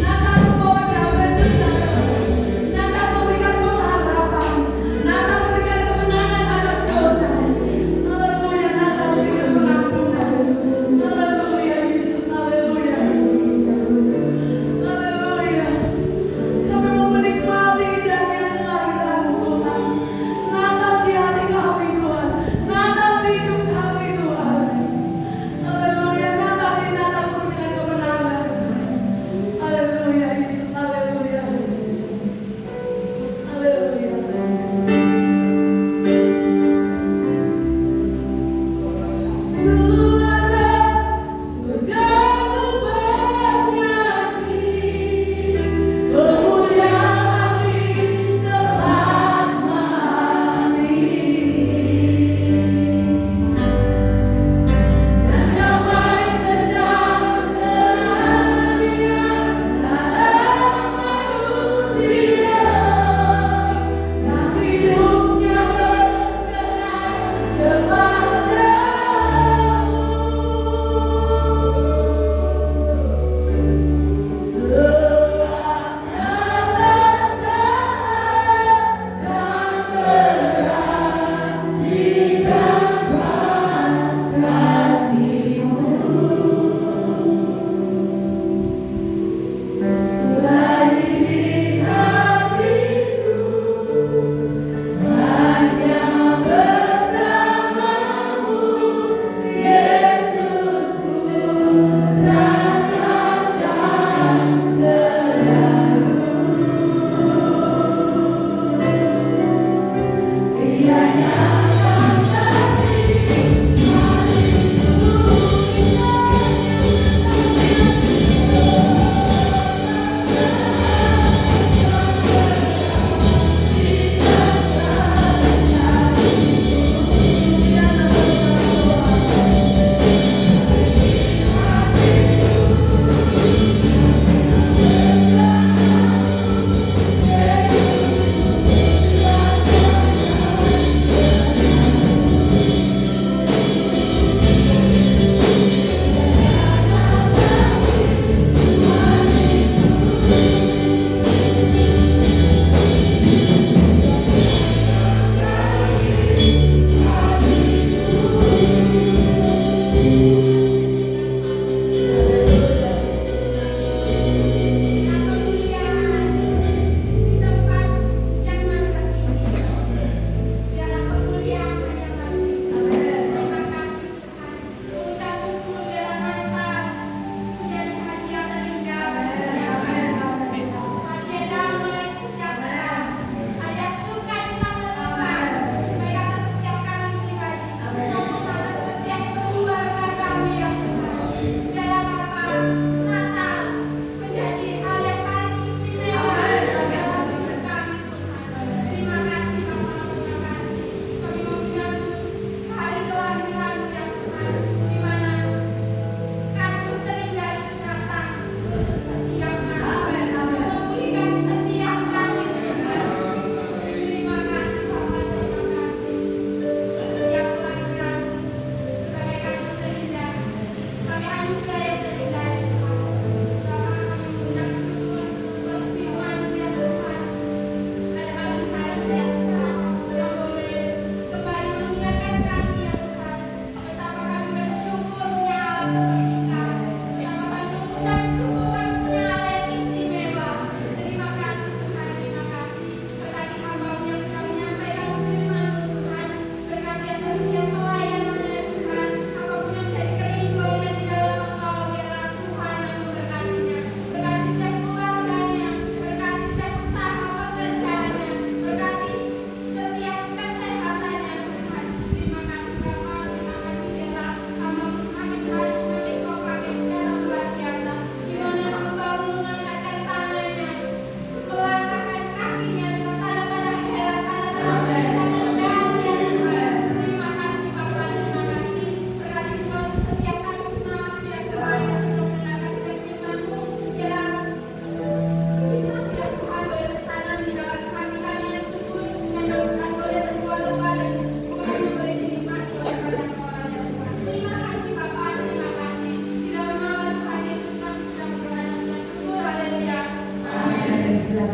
Natal membawa damai sejahtera. Natal memberikan pengharapan. Natal memberikan kemenangan atas dosa. Haleluya, Natal memberikan pengampunan. Haleluya, Yesus, haleluya. Haleluya. Kami mau menikmati indahnya kelahiran-Mu Tuhan. Natal di hati kami Tuhan. Natal di hidup kami Tuhan. Haleluya, Natal ini Natal memberikan kemenangan. Haleluya, Yesus, haleluya. Haleluya. Suara surgaku bernyanyi, kemuliaan di tempat ini. Dan damai sejahtera di antara manusia, yang hidupnya berkenan kepadamu.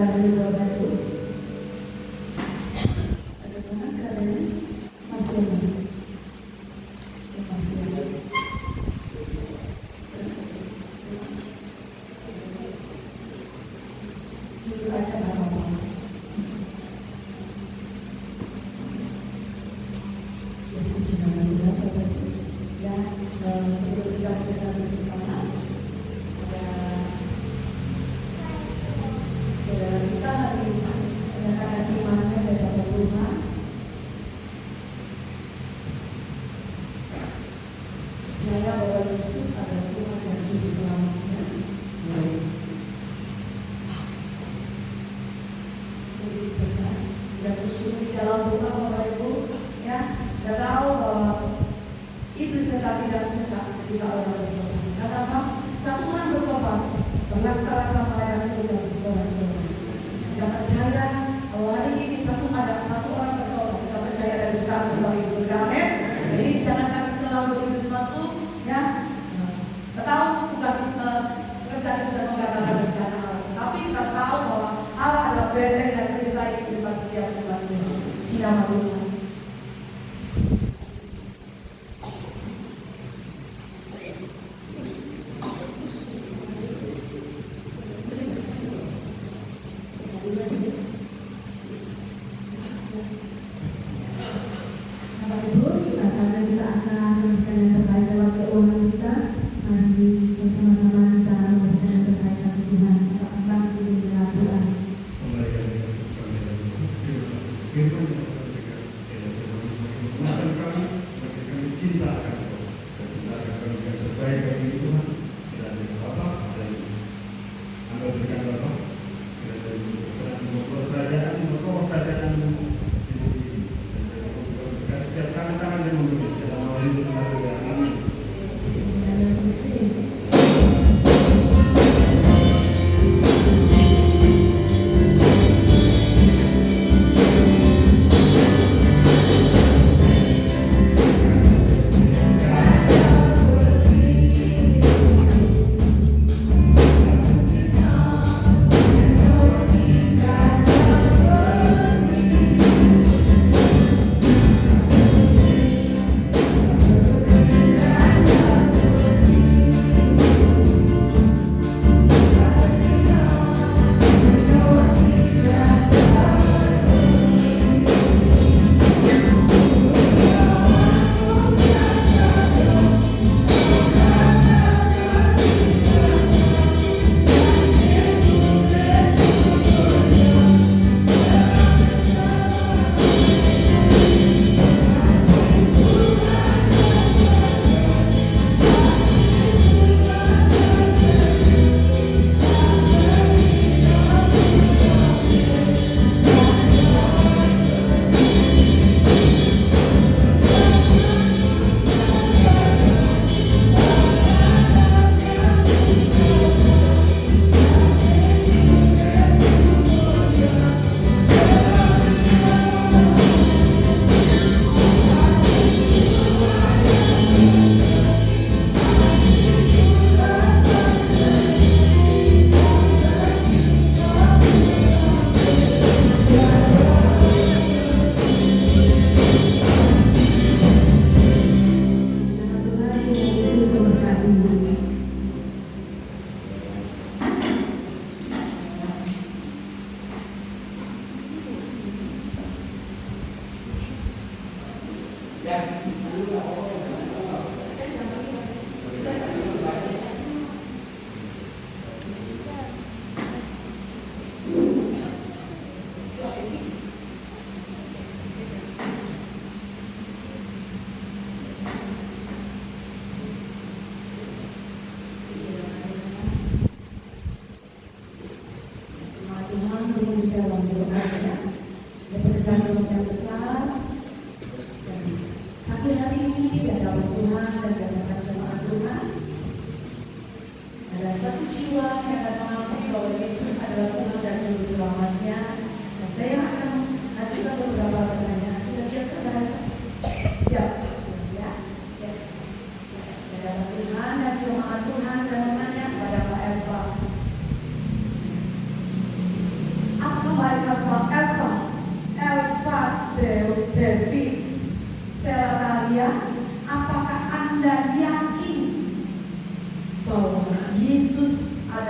saudara dari Bapak Ibu. Ada mana keadaannya? Masih lemas. Masih lemas. Jujur aja nggak apa-apa. Jadi sudah berapa Bapak Ibu? Ya, sebelum kita bersama ada saudara kita hari menyatakan imannya dari Bapak Tuhan. Percaya bahwa Yesus adalah Tuhan dan Juru Selamatnya. Jadi sebentar dan bersyukur di dalam doa Bapak Ibu, ya, kita tahu bahwa iblis tetapi tidak suka ketika orang bertobat. Kenapa? Satu orang bertobat berlaksana sama dengan surga bersorak-sorak. Kita percaya bahwa hari ini satu orang bertobat. Kita percaya dari sekarang sampai hidup kami. Jadi jangan kasih celah untuk iblis masuk, ya. Kita tahu tugas pekerjaan bisa mengatakan rencana Allah. Tapi kita tahu bahwa Allah adalah benteng dan perisai di depan setiap umatnya. Di nama Tuhan. Bapak Ibu, sekarang kita akan memberikan yang terkait dalam keuangan kita. Mari sama-sama kita memberikan yang terkait dengan Tuhan. Kita akan dengan Tuhan. Cinta akan kami yang terbaik bagi Tuhan dan Bapak dan Anda berikan Bapak dan kerajaan ibu ini dan setiap tangan-tangan yang memberi dalam hal ini amin.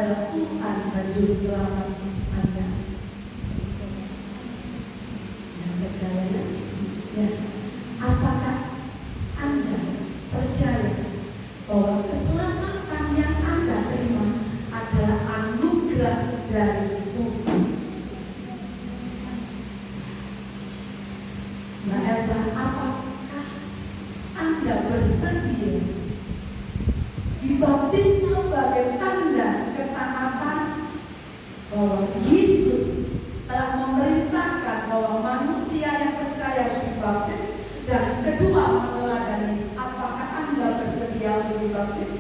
adalah Tuhan dan Juru Selamat Anda. Yang percaya ya? Apakah Anda percaya bahwa keselamatan yang Anda terima adalah anugerah dari Tuhan? Mbak Elba, apakah Anda bersedia dibaptis sebagai tanda ketaatan bahwa Yesus telah memerintahkan bahwa manusia yang percaya harus dibaptis, dan kedua meneladani Yesus? Apakah Anda bersedia untuk dibaptis?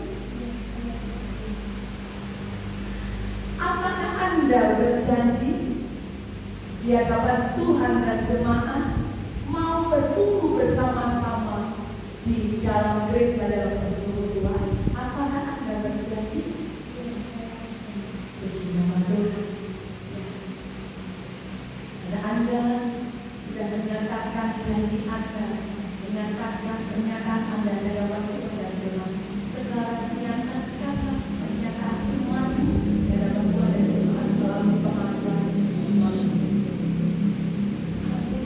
Apakah Anda berjanji di hadapan Tuhan dan jemaat mau bertumbuh bersama-sama di dalam gereja dalam persekutuan? Apakah Anda berjanji? Puji nama Tuhan. Dan Anda sudah menyatakan janji Anda, menyatakan pernyataan Anda dalam waktu dan jemaat. Sekarang nyatakanlah pernyataan iman dalam waktu dan jemaat melalui pengakuan iman. Kami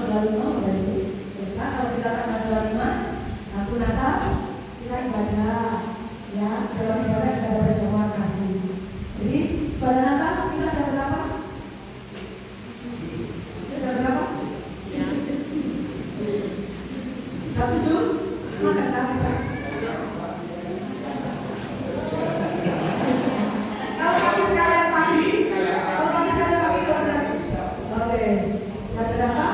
25 udah itu. Terus kalau kita tanggal 25 aku Natal kita ibadah ya, dalam ibadah kita ada perjamuan kasih. Jadi pada Natal kita ada berapa? Kita ada berapa? Ya. 1 Jun makan tak bisa. Kalau pagi sekalian pagi, kalau pagi sekalian pagi selesai. Oke, ada berapa?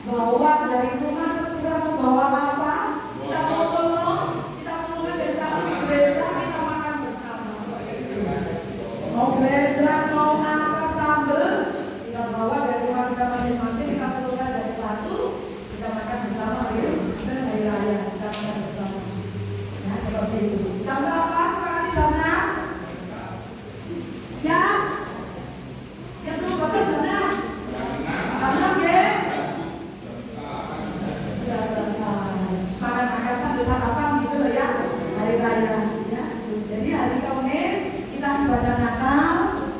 Bawa dari rumah terus kita mau bawa apa? Kita mau tolong, kita mau dari satu desa kita makan bersama. Mau geledrak, mau apa sambel, kita bawa dari rumah kita masing-masing, kita tolongkan dari satu, kita makan bersama ya. Kita hari raya kita makan bersama. Nah seperti itu. Jam berapa sekarang di jam 6? Siap? Yang belum betul jam 6? Jam 6 ya? Makan sambil sarapan gitu loh ya, hari raya ya. Jadi hari Kamis kita ibadah Natal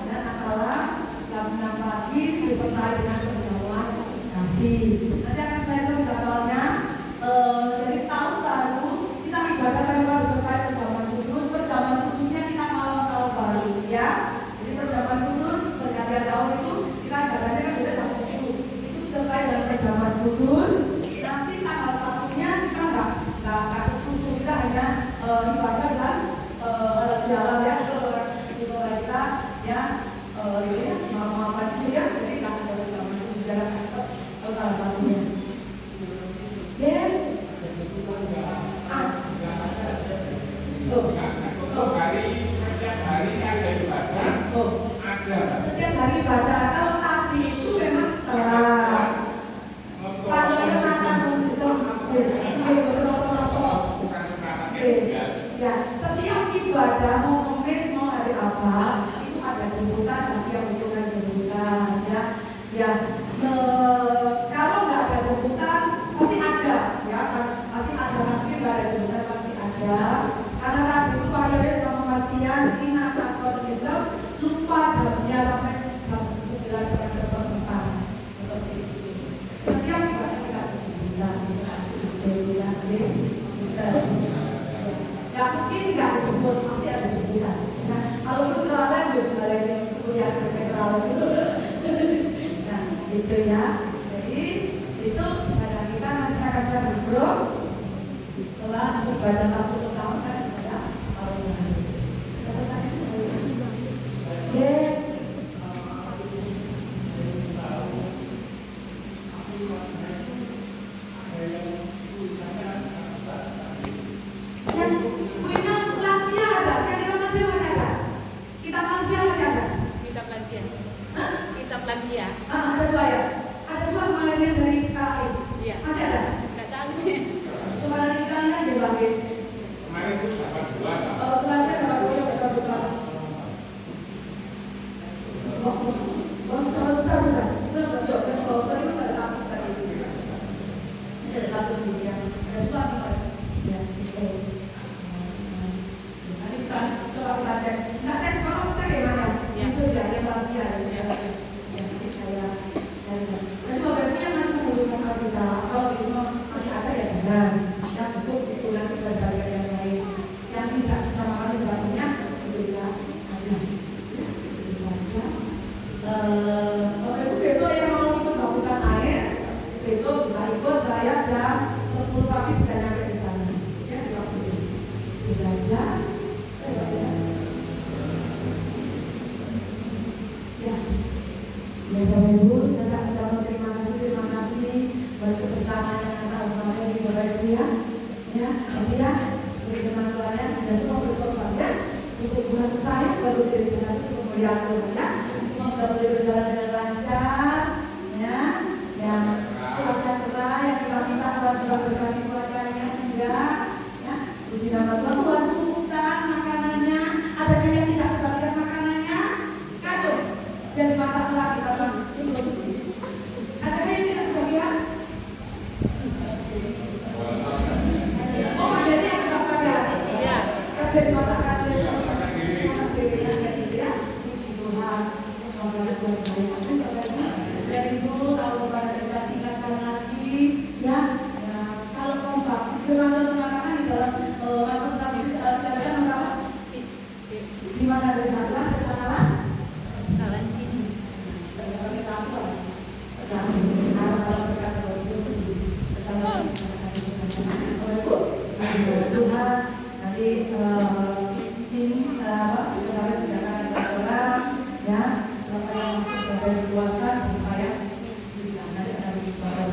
ya, Natalan jam 6 pagi disertai dengan perjamuan kasih. Nanti akan saya tulis jadwalnya. Jadi tahun baru kita ibadah lewat disertai perjamuan kudus. Perjamuan kudusnya kita malam tahun baru ya. Jadi perjamuan kudus pergantian tahun itu kita ibadahnya kan beda sama itu disertai dengan perjamuan kudus. Nanti tanggal 1-nya kita nggak kasih susu, kita hanya ibadah dan jalan ya di sekolah kita ya, ini ya mau apa itu ya, jadi kami ada bersama susu jalan kasih salah satunya. Dan setiap hari ibadah. Kalau tadi itu memang telat. Ya, setiap ibadah mau Kamis mau hari apa itu ada jemputan, tapi yang butuhkan jemputan ya. Ya, kalau nggak ada jemputan pasti ada ya, pasti ada, tapi nggak ada jemputan pasti ada. Karena tadi itu Pak Yoyo sama Mas Tian ini atas sistem lupa jamnya sampai jam 9:04 seperti itu. Setiap ibadah kita ada jemputan, nggak mungkin nggak disebut, pasti ada sebutan. Nah, kalau itu kenalan juga kalian yang kuliah saya kenalan itu. Nah, gitu ya. Jadi itu pada kita nanti saya kasih bro setelah ibadah 40 tahun kan ada tahun baru. Ada dua ya? Ada dua kemarin yang dari KAI. Iya. Masih ada? Nggak tahu sih. Kemarin kita kan dibagi. Kemarin itu dapat 2 kan? Kelas saya dapat 2 besar-besar. Besar-besar. Itu betul. Dan kalau tadi itu ada satu tadi. Masih ada satu sih ya. Ada dua kemarin. Ya. Nanti bisa coba kita cek. Nggak cek kalau kita gimana? Itu ya yang rahasia ya. Jadi beberapa masih menghubungkan kita, kalau itu masih ada ya benar, yang untuk itu nanti bisa yang lain, yang tidak sama kali berartinya itu bisa aja, bisa aja. Bapak Ibu besok yang mau ikut baptisan air, besok bisa ikut saya jam 10 pagi sudah nyampe di sana, ya di waktu itu, bisa aja. Ya, ya Bapak Ibu, saya ucapkan terima kasih buat kebersamaan yang kita kemarin di Bapak Ibu ya. Ya, tapi ya, seperti teman Tuhan ya, semua berkorban ya. Untuk bulan saya baru berjalan itu kemuliaan Tuhan ya. Semua baru berjalan dengan lancar, ya. Yang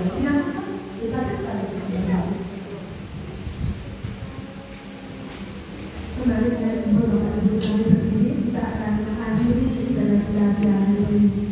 Silakan, kita serta disini. Kembali saya sebut Bapak Ibu kami berdiri, kita akan menghadiri dalam kerahasiaan hari ini.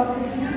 baptisnya